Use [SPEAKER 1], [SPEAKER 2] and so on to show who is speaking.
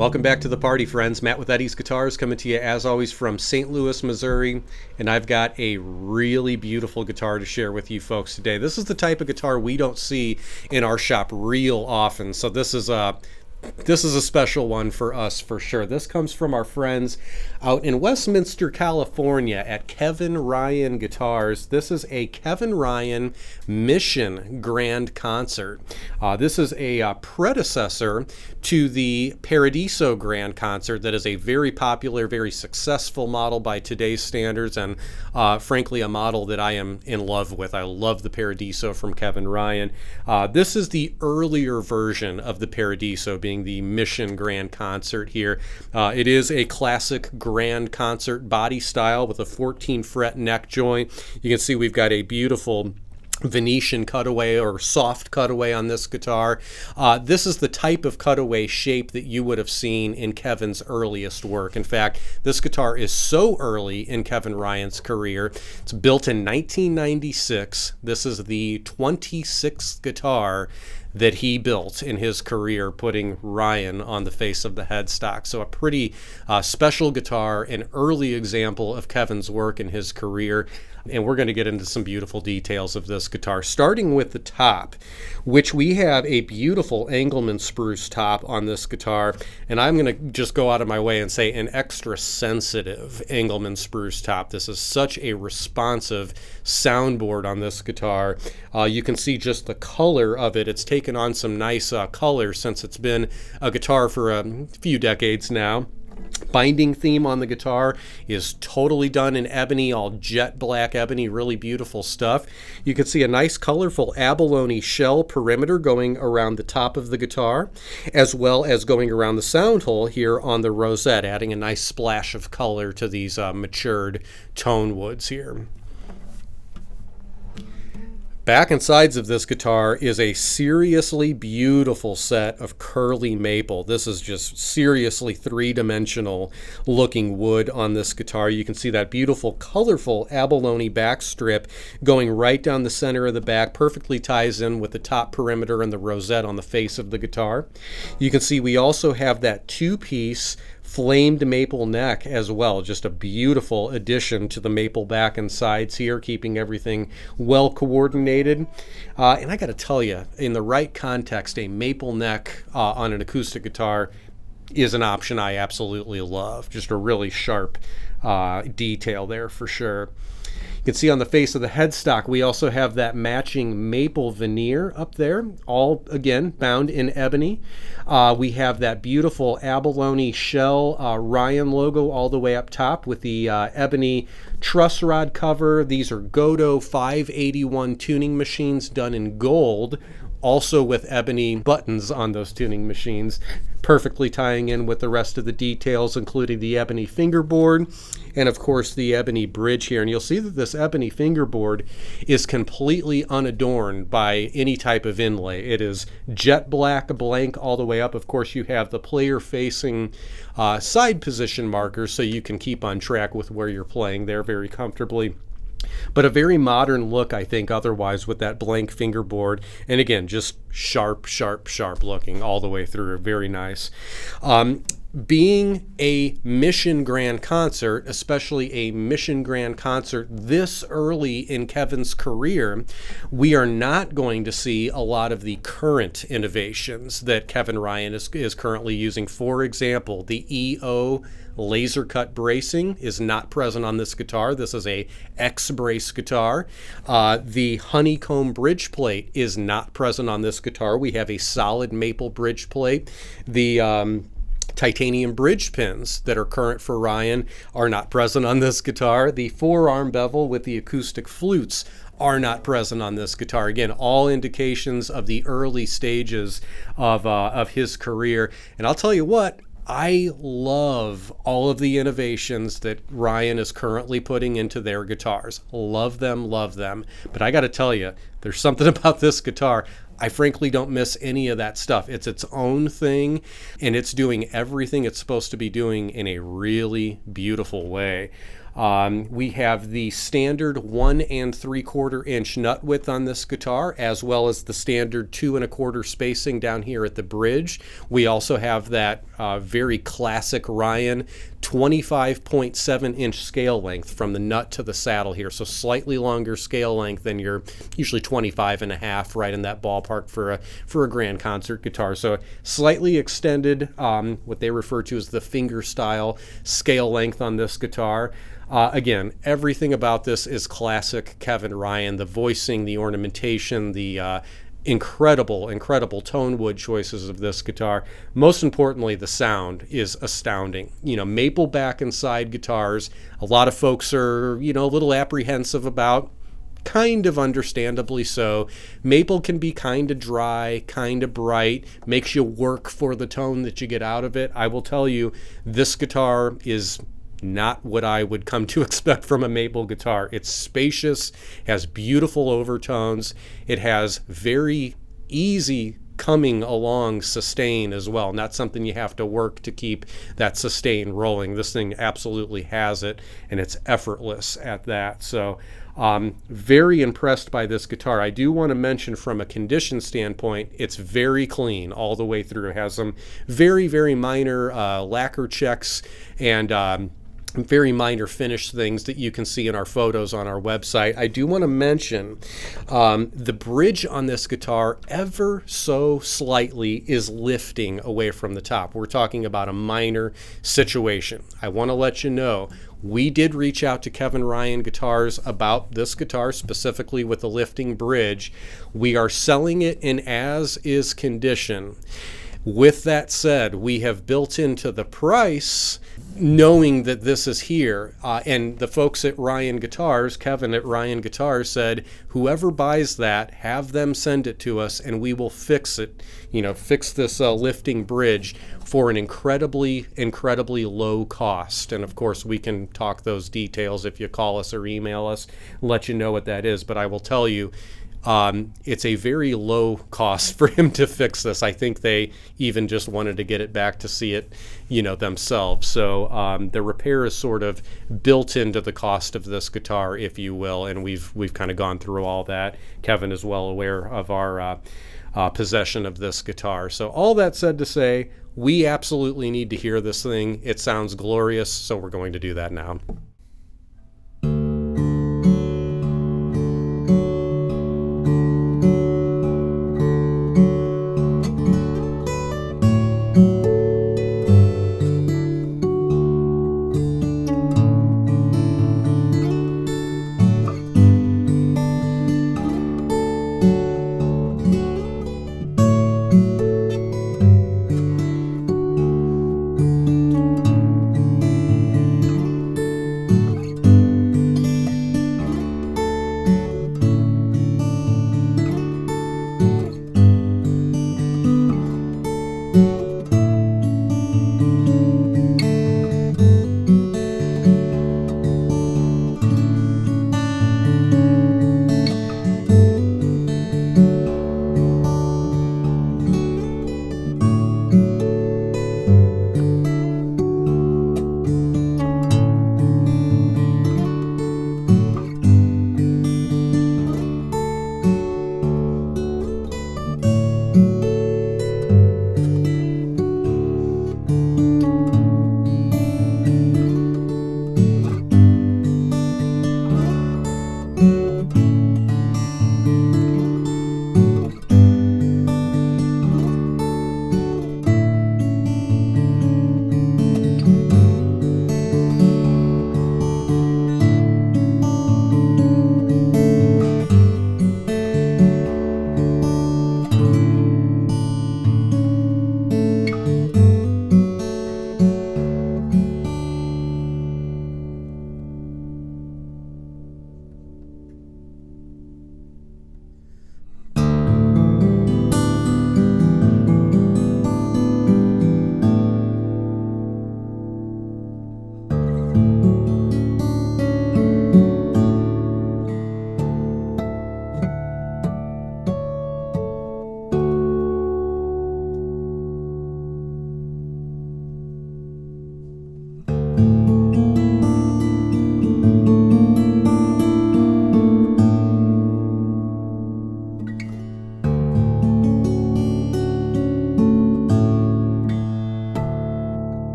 [SPEAKER 1] Welcome back to the party, friends. Matt with Eddie's Guitars coming to you as always from St. Louis, Missouri. And I've got a really beautiful guitar to share with you folks today. This is the type of guitar we don't see in our shop real often. So this is a special one for us for sure. This comes from our friends out in Westminster, California at Kevin Ryan Guitars. This is a Kevin Ryan Mission Grand Concert. This is a predecessor to the Paradiso Grand Concert that is a very popular, very successful model by today's standards, and frankly a model that I am in love with. I love the Paradiso from Kevin Ryan. This is the earlier version of the Paradiso, being the Mission Grand Concert here. It is a classic Grand Concert body style with a 14 fret neck joint. You can see we've got a beautiful Venetian cutaway or soft cutaway on this guitar. This is the type of cutaway shape that you would have seen in Kevin's earliest work. In fact, this guitar is so early in Kevin Ryan's career. It's built in 1996. This is the 26th guitar that he built in his career, putting Ryan on the face of the headstock. So a pretty special guitar, an early example of Kevin's work in his career. And we're going to get into some beautiful details of this guitar, starting with the top, which we have a beautiful Engelmann Spruce top on this guitar. And I'm going to just go out of my way and say an extra sensitive Engelmann Spruce top. This is such a responsive soundboard on this guitar. You can see just the color of it. It's taken on some nice color since it's been a guitar for a few decades now. Binding theme on the guitar is totally done in ebony, all jet black ebony, really beautiful stuff. You can see a nice colorful abalone shell perimeter going around the top of the guitar, as well as going around the sound hole here on the rosette, adding a nice splash of color to these matured tone woods here. Back and sides of this guitar is a seriously beautiful set of curly maple. This is just seriously three-dimensional looking wood on this guitar. You can see that beautiful, colorful abalone back strip going right down the center of the back, perfectly ties in with the top perimeter and the rosette on the face of the guitar. You can see we also have that two-piece flamed maple neck as well. Just a beautiful addition to the maple back and sides here, keeping everything well coordinated. And I got to tell you, in the right context, a maple neck on an acoustic guitar is an option I absolutely love. Just a really sharp detail there for sure. You can see on the face of the headstock, we also have that matching maple veneer up there, all, again, bound in ebony. We have that beautiful abalone shell Ryan logo all the way up top with the ebony truss rod cover. These are Godot 581 tuning machines done in gold, also with ebony buttons on those tuning machines, perfectly tying in with the rest of the details, including the ebony fingerboard and of course the ebony bridge here. And you'll see that this ebony fingerboard is completely unadorned by any type of inlay. It is jet black blank all the way up. Of course, you have the player facing side position markers so you can keep on track with where you're playing there very comfortably. But a very modern look, I think, otherwise, with that blank fingerboard. And again, just sharp, sharp, sharp looking all the way through. Very nice. Being a Mission Grand Concert, especially a Mission Grand Concert this early in Kevin's career, we are not going to see a lot of the current innovations that Kevin Ryan is currently using. For example, the EO laser cut bracing is not present on this guitar. This is a X-brace guitar. The honeycomb bridge plate is not present on this guitar. We have a solid maple bridge plate. The titanium bridge pins that are current for Ryan are not present on this guitar. The forearm bevel with the acoustic flutes are not present on this guitar. Again, all indications of the early stages of his career. And I'll tell you what, I love all of the innovations that Ryan is currently putting into their guitars. Love them, love them. But I got to tell you, there's something about this guitar. I frankly don't miss any of that stuff. It's its own thing, and it's doing everything it's supposed to be doing in a really beautiful way. We have the standard 1 3/4 inch nut width on this guitar, as well as the standard 2 1/4 spacing down here at the bridge. We also have that very classic Ryan 25.7 inch scale length from the nut to the saddle here. So slightly longer scale length than your usually 25.5, right in that ballpark for a grand concert guitar. So slightly extended, what they refer to as the finger style scale length on this guitar. Again, everything about this is classic Kevin Ryan. The voicing, the ornamentation, the incredible tone wood choices of this guitar. Most importantly, the sound is astounding. Maple back and side guitars, a lot of folks are, a little apprehensive about. Kind of understandably so. Maple can be kind of dry, kind of bright, makes you work for the tone that you get out of it. I will tell you, this guitar is not what I would come to expect from a maple guitar. It's spacious, has beautiful overtones. It has very easy coming along sustain as well. Not something you have to work to keep that sustain rolling. This thing absolutely has it, and it's effortless at that. So very impressed by this guitar. I do want to mention from a condition standpoint, it's very clean all the way through. It has some very minor lacquer checks and very minor finish things that you can see in our photos on our website. I do want to mention the bridge on this guitar ever so slightly is lifting away from the top. We're talking about a minor situation. I want to let you know, we did reach out to Kevin Ryan Guitars about this guitar, specifically with the lifting bridge. We are selling it in as-is condition. With that said, we have built into the price, knowing that this is here, and the folks at Ryan Guitars, Kevin at Ryan Guitars, said, whoever buys that, have them send it to us and we will fix it, fix this lifting bridge for an incredibly low cost. And of course, we can talk those details if you call us or email us, let you know what that is. But I will tell you, it's a very low cost for him to fix this. I think they even just wanted to get it back to see it, themselves. So the repair is sort of built into the cost of this guitar, if you will, and we've kind of gone through all that. Kevin is well aware of our possession of this guitar. So all that said to say, we absolutely need to hear this thing. It sounds glorious, so we're going to do that now.